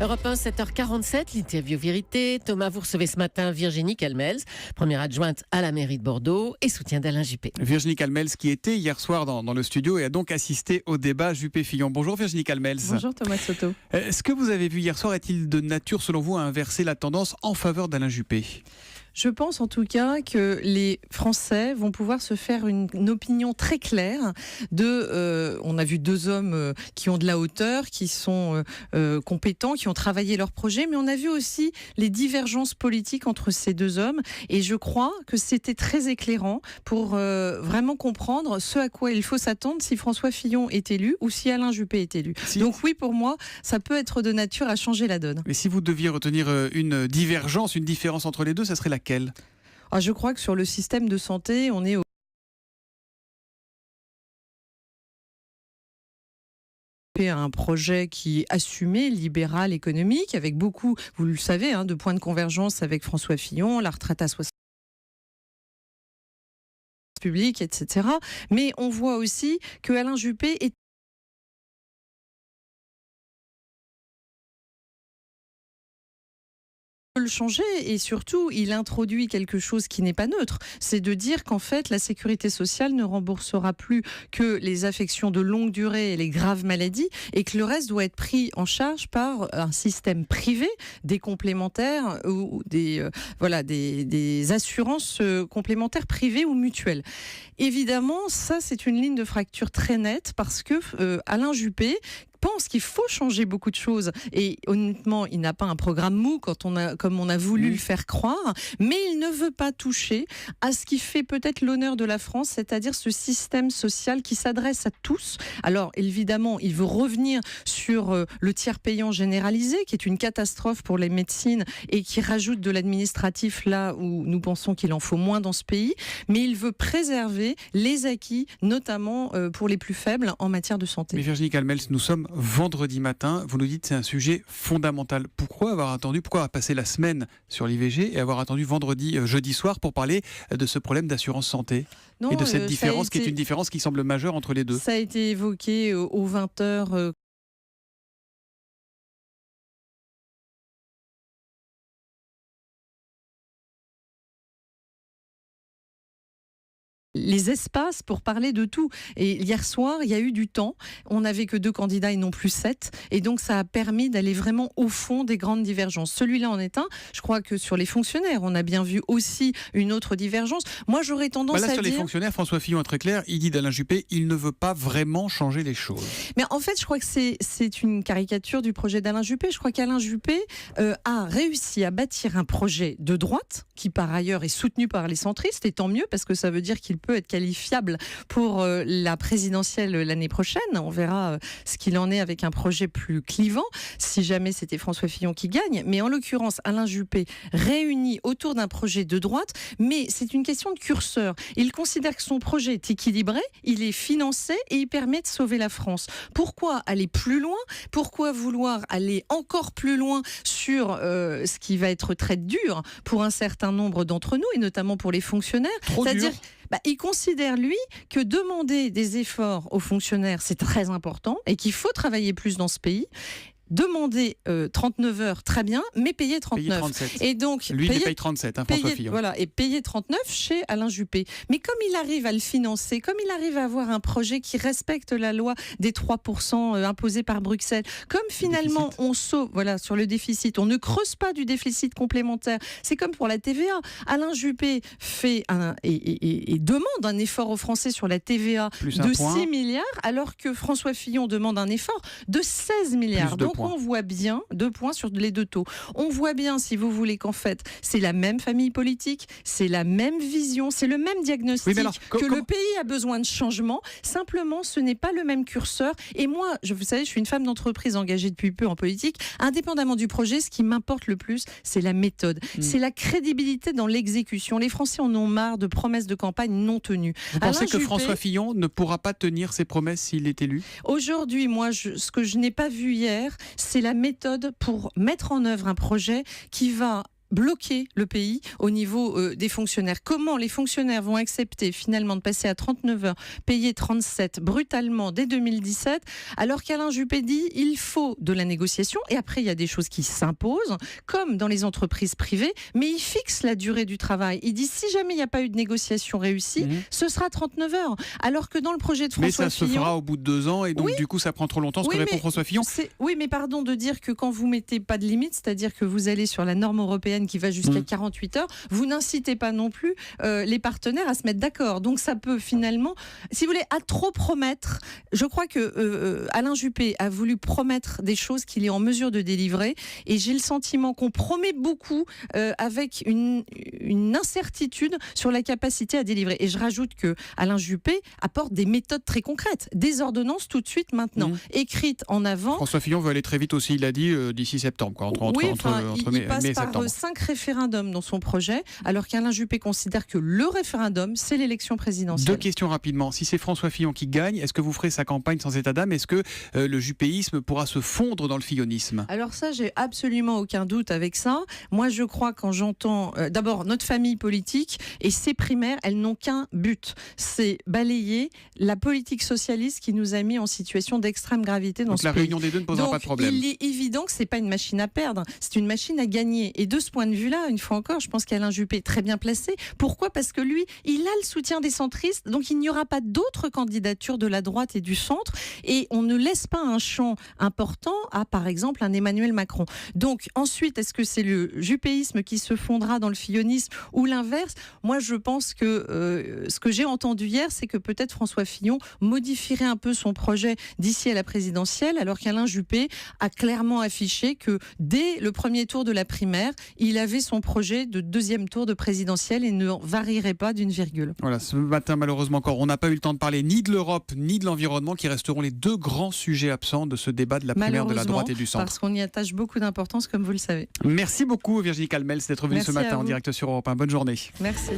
Europe 1, 7h47, l'interview vérité. Thomas, vous recevez ce matin Virginie Calmels, première adjointe à la mairie de Bordeaux et soutien d'Alain Juppé. Virginie Calmels qui était hier soir dans le studio et a donc assisté au débat Juppé-Fillon. Bonjour Virginie Calmels. Bonjour Thomas Soto. Ce que vous avez vu hier soir est-il de nature, selon vous, à inverser la tendance en faveur d'Alain Juppé ? Je pense en tout cas que les Français vont pouvoir se faire une opinion très claire on a vu deux hommes qui ont de la hauteur, qui sont compétents, qui ont travaillé leur projet, mais on a vu aussi les divergences politiques entre ces deux hommes. Et je crois que c'était très éclairant pour vraiment comprendre ce à quoi il faut s'attendre si François Fillon est élu ou si Alain Juppé est élu. Donc oui, pour moi, ça peut être de nature à changer la donne. Mais si vous deviez retenir une divergence, une différence entre les deux, ça serait laquelle ? Je crois que sur le système de santé, on est à un projet qui est assumé, libéral, économique, avec beaucoup, vous le savez, de points de convergence avec François Fillon, la retraite à 60 public, etc. Mais on voit aussi que Alain Juppé est le changer et surtout il introduit quelque chose qui n'est pas neutre, c'est de dire qu'en fait la sécurité sociale ne remboursera plus que les affections de longue durée et les graves maladies et que le reste doit être pris en charge par un système privé, des complémentaires ou des assurances complémentaires privées ou mutuelles. Évidemment, ça c'est une ligne de fracture très nette parce que Alain Juppé pense qu'il faut changer beaucoup de choses et honnêtement il n'a pas un programme mou comme on a voulu le faire croire, mais il ne veut pas toucher à ce qui fait peut-être l'honneur de la France, c'est-à-dire ce système social qui s'adresse à tous. Alors évidemment il veut revenir sur le tiers payant généralisé qui est une catastrophe pour les médecines et qui rajoute de l'administratif là où nous pensons qu'il en faut moins dans ce pays, mais il veut préserver les acquis notamment pour les plus faibles en matière de santé. Mais Virginie Calmels, nous sommes vendredi matin, vous nous dites que c'est un sujet fondamental. Pourquoi avoir passé la semaine sur l'IVG et avoir attendu jeudi soir pour parler de ce problème d'assurance santé et de cette différence qui est une différence qui semble majeure entre les deux? Ça a été évoqué aux 20h. Les espaces pour parler de tout. Et hier soir, il y a eu du temps. On n'avait que 2 candidats et non plus 7. Et donc, ça a permis d'aller vraiment au fond des grandes divergences. Celui-là en est un. Je crois que sur les fonctionnaires, on a bien vu aussi une autre divergence. Moi, j'aurais tendance à sur dire... les fonctionnaires, François Fillon est très clair. Il dit d'Alain Juppé, il ne veut pas vraiment changer les choses. Mais en fait, je crois que c'est une caricature du projet d'Alain Juppé. Je crois qu'Alain Juppé a réussi à bâtir un projet de droite, qui par ailleurs est soutenu par les centristes. Et tant mieux, parce que ça veut dire qu'il peut être qualifiable pour la présidentielle l'année prochaine. On verra ce qu'il en est avec un projet plus clivant, si jamais c'était François Fillon qui gagne. Mais en l'occurrence, Alain Juppé réuni autour d'un projet de droite, mais c'est une question de curseur. Il considère que son projet est équilibré, il est financé et il permet de sauver la France. Pourquoi aller plus loin ? Pourquoi vouloir aller encore plus loin sur ce qui va être très dur pour un certain nombre d'entre nous, et notamment pour les fonctionnaires ? C'est-à-dire, il considère, lui, que demander des efforts aux fonctionnaires, c'est très important et qu'il faut travailler plus dans ce pays. Demander 39 heures, très bien, mais payer 39. Payer 37. Et donc, lui, il paye 37, François Fillon. Voilà, et payer 39 chez Alain Juppé. Mais comme il arrive à le financer, comme il arrive à avoir un projet qui respecte la loi des 3% imposés par Bruxelles, comme finalement on sauve, sur le déficit, on ne creuse pas du déficit complémentaire. C'est comme pour la TVA. Alain Juppé fait et demande un effort aux Français sur la TVA de 6 milliards, alors que François Fillon demande un effort de 16 milliards. Donc on voit bien, 2 points sur les 2 taux. On voit bien, si vous voulez, qu'en fait, c'est la même famille politique, c'est la même vision, c'est le même diagnostic, le pays a besoin de changement. Simplement, ce n'est pas le même curseur. Et moi, vous savez, je suis une femme d'entreprise engagée depuis peu en politique. Indépendamment du projet, ce qui m'importe le plus, c'est la méthode. C'est la crédibilité dans l'exécution. Les Français en ont marre de promesses de campagne non tenues. Vous pensez que François Fillon ne pourra pas tenir ses promesses s'il est élu ? Aujourd'hui, moi, ce que je n'ai pas vu hier, c'est la méthode pour mettre en œuvre un projet qui va bloquer le pays au niveau des fonctionnaires. Comment les fonctionnaires vont accepter finalement de passer à 39 heures, payer 37 brutalement dès 2017, alors qu'Alain Juppé dit il faut de la négociation, et après il y a des choses qui s'imposent, comme dans les entreprises privées, mais il fixe la durée du travail. Il dit si jamais il n'y a pas eu de négociation réussie, ce sera 39 heures. Alors que dans le projet de François Fillon... Mais ça se fera au bout de 2 ans, et donc du coup ça prend trop longtemps, ce que répond François Fillon. Oui, mais pardon de dire que quand vous mettez pas de limite, c'est-à-dire que vous allez sur la norme européenne qui va jusqu'à 48 heures, vous n'incitez pas non plus les partenaires à se mettre d'accord. Donc ça peut finalement, si vous voulez, à trop promettre. Je crois que Alain Juppé a voulu promettre des choses qu'il est en mesure de délivrer, et j'ai le sentiment qu'on promet beaucoup avec une incertitude sur la capacité à délivrer. Et je rajoute que Alain Juppé apporte des méthodes très concrètes, des ordonnances tout de suite maintenant, écrites en avant. François Fillon veut aller très vite aussi, il a dit d'ici septembre, quoi, entre il passe par 5 référendums dans son projet, alors qu'Alain Juppé considère que le référendum, c'est l'élection présidentielle. 2 questions rapidement. Si c'est François Fillon qui gagne, est-ce que vous ferez sa campagne sans état d'âme? Est-ce que le juppéisme pourra se fondre dans le fillonisme? Alors ça, j'ai absolument aucun doute avec ça. Moi, je crois quand j'entends... D'abord, notre famille politique et ses primaires, elles n'ont qu'un but. C'est balayer la politique socialiste qui nous a mis en situation d'extrême gravité dans ce pays. Donc la réunion des deux ne posera pas de problème. Il est évident que c'est pas une machine à perdre, c'est une machine à gagner. Et de ce point de vue-là, une fois encore, je pense qu'Alain Juppé est très bien placé. Pourquoi ? Parce que lui, il a le soutien des centristes, donc il n'y aura pas d'autres candidatures de la droite et du centre, et on ne laisse pas un champ important à, par exemple, un Emmanuel Macron. Donc ensuite, est-ce que c'est le juppéisme qui se fondra dans le fillonisme ou l'inverse ? Moi, je pense que ce que j'ai entendu hier, c'est que peut-être François Fillon modifierait un peu son projet d'ici à la présidentielle, alors qu'Alain Juppé a clairement affiché que dès le premier tour de la primaire, il avait son projet de deuxième tour de présidentielle et ne varierait pas d'une virgule. Voilà, ce matin, malheureusement encore, on n'a pas eu le temps de parler ni de l'Europe ni de l'environnement, qui resteront les 2 grands sujets absents de ce débat de la primaire de la droite et du centre. Parce qu'on y attache beaucoup d'importance, comme vous le savez. Merci beaucoup Virginie Calmels d'être venue ce matin en direct sur Europe 1. Bonne journée. Merci.